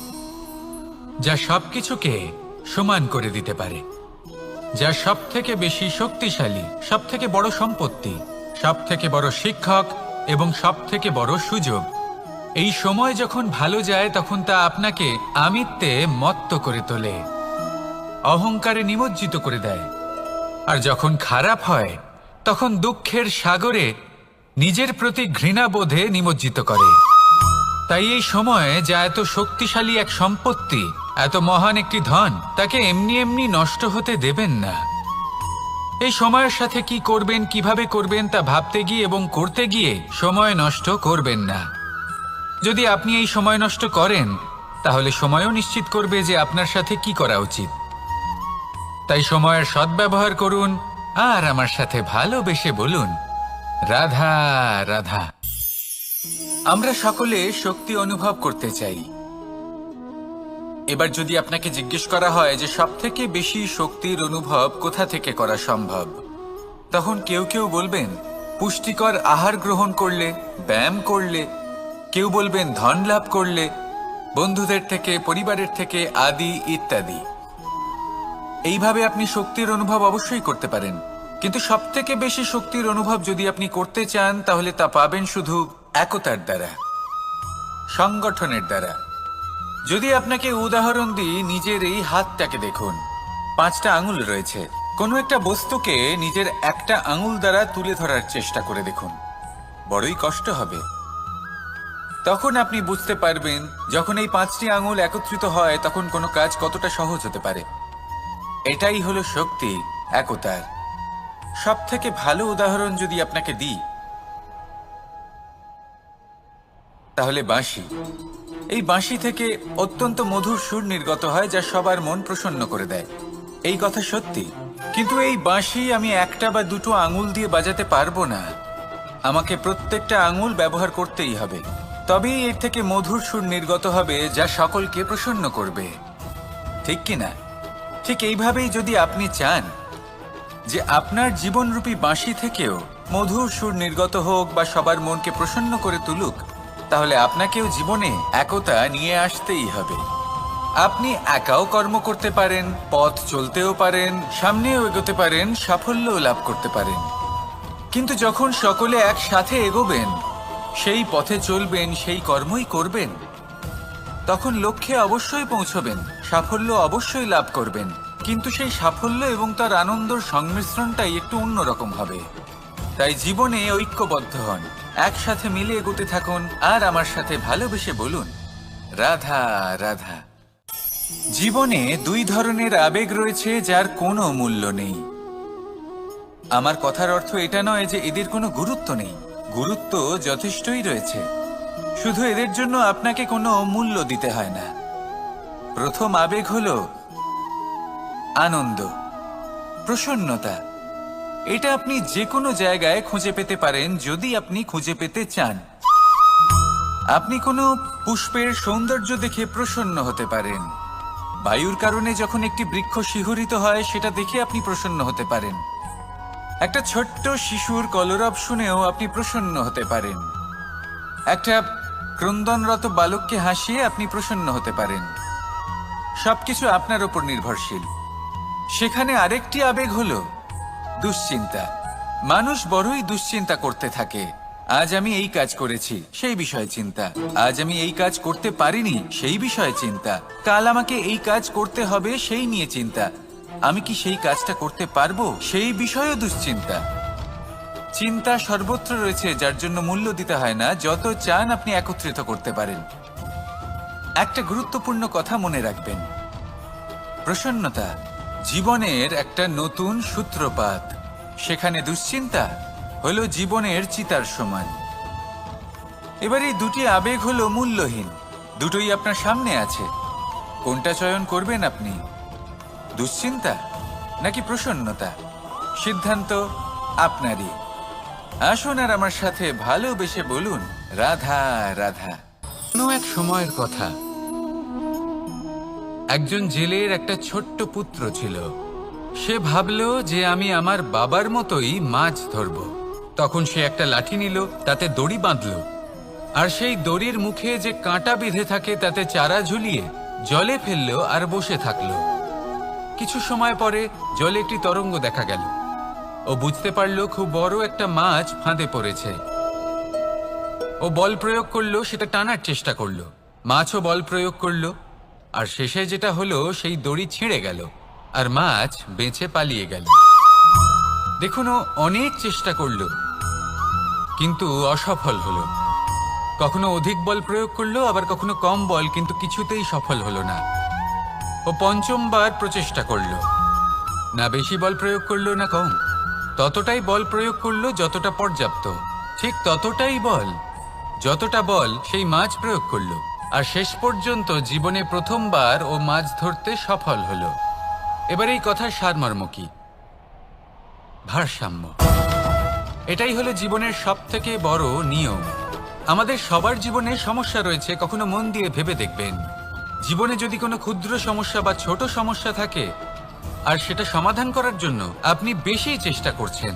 যা সবকিছুকে সমান করে দিতে পারে, যা সব থেকে বেশি শক্তিশালী, সব থেকে বড় সম্পত্তি, সব থেকে বড় শিক্ষক এবং সব থেকে বড় সুযোগ। এই সময় যখন ভালো যায় তখন তা আপনাকে আমিত্বে মত্ত করে তোলে, অহংকারে নিমজ্জিত করে দেয়। আর যখন খারাপ হয় তখন দুঃখের সাগরে নিজের প্রতি ঘৃণাবোধে নিমজ্জিত করে। তাই এই সময়ে যা এত শক্তিশালী এক সম্পত্তি, এত মহান একটি ধন, তাকে এমনি এমনি নষ্ট হতে দেবেন না। এই সময়ের সাথে কি করবেন, কিভাবে করবেন তা ভাবতে গিয়ে এবং করতে গিয়ে সময় নষ্ট করবেন না। যদি আপনি এই সময় নষ্ট করেন তাহলে সময়ও নিশ্চিত করবে যে আপনার সাথে কি করা উচিত। তাই সময়ের সদ্ব্যবহার করুন আর আমার সাথে ভালোবেসে বলুন, রাধা রাধা। আমরা সকলে শক্তি অনুভব করতে চাই। এবার যদি আপনাকে জিজ্ঞেস করা হয় যে সবথেকে বেশি শক্তির অনুভব কোথা থেকে করা সম্ভব, তখন কেউ কেউ বলবেন পুষ্টিকর আহার গ্রহণ করলে, ব্যায়াম করলে, কেউ বলবেন ধন লাভ করলে, বন্ধুদের থেকে, পরিবারের থেকে, আদি ইত্যাদি। এইভাবে আপনি শক্তির অনুভব অবশ্যই করতে পারেন, কিন্তু সবথেকে বেশি শক্তির অনুভব যদি আপনি করতে চান তাহলে তা পাবেন শুধু একতার দ্বারা, সংগঠনের দ্বারা, যদি আপনাকে উদাহরণ দিই, নিজের এই হাতটাকে দেখুন, 5টা আঙুল রয়েছে। কোনো একটা বস্তুকে নিজের একটা আঙুল দ্বারা তুলে ধরার চেষ্টা করে দেখুন, বড়ই কষ্ট হবে। তখন আপনি বুঝতে পারবেন যখন এই 5টি আঙুল একত্রিত হয় তখন কোনো কাজ কতটা সহজ হতে পারে। এটাই হলো শক্তি একতার। সব থেকে ভালো উদাহরণ যদি আপনাকে দিই, তাহলে বাঁশি। এই বাঁশি থেকে অত্যন্ত মধুর সুর নির্গত হয় যা সবার মন প্রসন্ন করে দেয়। এই কথা সত্যি, কিন্তু এই বাঁশি আমি একটা বা দুটো আঙুল দিয়ে বাজাতে পারবো না। আমাকে প্রত্যেকটা আঙুল ব্যবহার করতেই হবে, তবেই এর থেকে মধুর সুর নির্গত হবে যা সকলকে প্রসন্ন করবে, ঠিক কি না? ঠিক এইভাবেই যদি আপনি চান যে আপনার জীবনরূপী বাঁশি থেকেও মধুর সুর নির্গত হোক বা সবার মনকে প্রসন্ন করে তুলুক, তাহলে আপনাকেও জীবনে একতা নিয়ে আসতেই হবে। আপনি একাও কর্ম করতে পারেন, পথ চলতেও পারেন, সামনেও এগোতে পারেন, সাফল্যও লাভ করতে পারেন। কিন্তু যখন সকলে একসাথে এগোবেন, সেই পথে চলবেন, সেই কর্মই করবেন, তখন লক্ষ্যে অবশ্যই পৌঁছবেন, সাফল্য অবশ্যই লাভ করবেন। কিন্তু সেই সাফল্য এবং তার আনন্দর সংমিশ্রণটাই একটু অন্যরকম হবে। তাই জীবনে ঐক্যবদ্ধ হন, একসাথে মিলে এগোতে থাকুন, আর আমার সাথে ভালোবেসে বলুন, রাধা রাধা। জীবনে 2 ধরনের আবেগ রয়েছে যার কোনো মূল্য নেই। আমার কথার অর্থ এটা নয় যে এদের কোনো গুরুত্ব নেই, গুরুত্ব যথেষ্টই রয়েছে, শুধু এদের জন্য আপনাকে কোনো মূল্য দিতে হয় না। প্রথম আবেগ হলো আনন্দ, প্রসন্নতা। এটা আপনি যে কোনো জায়গায় খুঁজে পেতে পারেন যদি আপনি খুঁজে পেতে চান। আপনি কোনো পুষ্পের সৌন্দর্য দেখে প্রসন্ন হতে পারেন, বায়ুর কারণে যখন একটি বৃক্ষ শিহরিত হয় সেটা দেখে আপনি প্রসন্ন হতে পারেন, একটা ছোট্ট শিশুর কলরব শুনেও আপনি প্রসন্ন হতে পারেন, একটা ক্রন্দনরত বালককে হাসিয়ে আপনি প্রসন্ন হতে পারেন। সবকিছু আপনার উপর নির্ভরশীল। সেখানে আরেকটি আবেগ হলো দুশ্চিন্তা। মানুষ বড়ই দুশ্চিন্তা করতে থাকে। আজ আমি এই কাজ করেছি, সেই বিষয়ে চিন্তা। আজ আমি এই কাজ করতে পারিনি, সেই বিষয়ে চিন্তা। কাল আমাকে এই কাজ করতে হবে, সেই নিয়ে চিন্তা। আমি কি সেই কাজটা করতে পারবো, সেই বিষয়েও দুশ্চিন্তা। চিন্তা সর্বত্র রয়েছে, যার জন্য মূল্য দিতে হয় না। যত চান আপনি একত্রিত করতে পারেন। একটা গুরুত্বপূর্ণ কথা মনে রাখবেন, প্রসন্নতা জীবনের একটা নতুন সূত্রপাত। সেখানে দুশ্চিন্তা হলো জীবনের চিতার সমান। এবার এই দুটি আবেগ হলো মূল্যহীন, দুটোই আপনার সামনে আছে। কোনটা চয়ন করবেন আপনি, দুশ্চিন্তা নাকি প্রসন্নতা? সিদ্ধান্ত আপনারই। আসুন আর আমার সাথে ভালোবেসে বলুন, রাধা রাধা। কোনো এক সময়ের কথা, একজন জেলের একটা ছোট্ট পুত্র ছিল। সে ভাবলো যে আমি আমার বাবার মতোই মাছ ধরব। তখন সে একটা লাঠি নিল, তাতে দড়ি বাঁধল, আর সেই দড়ির মুখে যে কাঁটা বেঁধে থাকে তাতে চারা ঝুলিয়ে জলে ফেললো আর বসে থাকলো। কিছু সময় পরে জলে একটি তরঙ্গ দেখা গেল। ও বুঝতে পারলো খুব বড় একটা মাছ ফাঁদে পড়েছে। ও বল প্রয়োগ করলো, সেটা টানার চেষ্টা করলো। মাছও বল প্রয়োগ করলো, আর শেষে যেটা হলো সেই দড়ি ছিঁড়ে গেল আর মাছ বেঁচে পালিয়ে গেল। দেখুন, ও অনেক চেষ্টা করলো কিন্তু অসফল হলো। কখনো অধিক বল প্রয়োগ করলো, আবার কখনো কম বল, কিন্তু কিছুতেই সফল হলো না। ও পঞ্চমবার প্রচেষ্টা করলো, না বেশি বল প্রয়োগ করলো না কম, ততটাই বল প্রয়োগ করলো যতটা পর্যাপ্ত, ঠিক ততটাই বল, যতটা বল সেই মাছ প্রয়োগ করলো। আর শেষ পর্যন্ত জীবনে প্রথমবার ও মাছ ধরতে সফল হলো। এবার এই কথার সারমর্ম কি? ভারসাম্য। এটাই হলো জীবনের সবথেকে বড় নিয়ম। আমাদের সবার জীবনে সমস্যা রয়েছে, কখনো মন দিয়ে ভেবে দেখবেন। জীবনে যদি কোনো ক্ষুদ্র সমস্যা বা ছোট সমস্যা থাকে আর সেটা সমাধান করার জন্য আপনি বেশি চেষ্টা করছেন,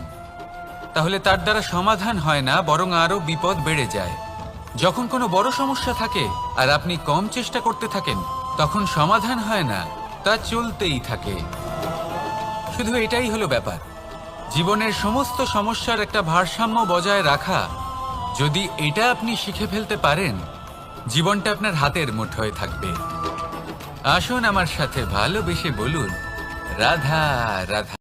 তাহলে তার দ্বারা সমাধান হয় না, বরং আরো বিপদ বেড়ে যায়। যখন কোনো বড় সমস্যা থাকে আর আপনি কম চেষ্টা করতে থাকেন, তখন সমাধান হয় না, তা চলতেই থাকে। শুধু এটাই হলো ব্যাপার। জীবনের সমস্ত সমস্যার একটা ভারসাম্য বজায় রাখা, যদি এটা আপনি শিখে ফেলতে পারেন, জীবনটা আপনার হাতের মুঠোয় থাকবে। আসুন আমার সাথে ভালোবেসে বলুন রাধা রাধা।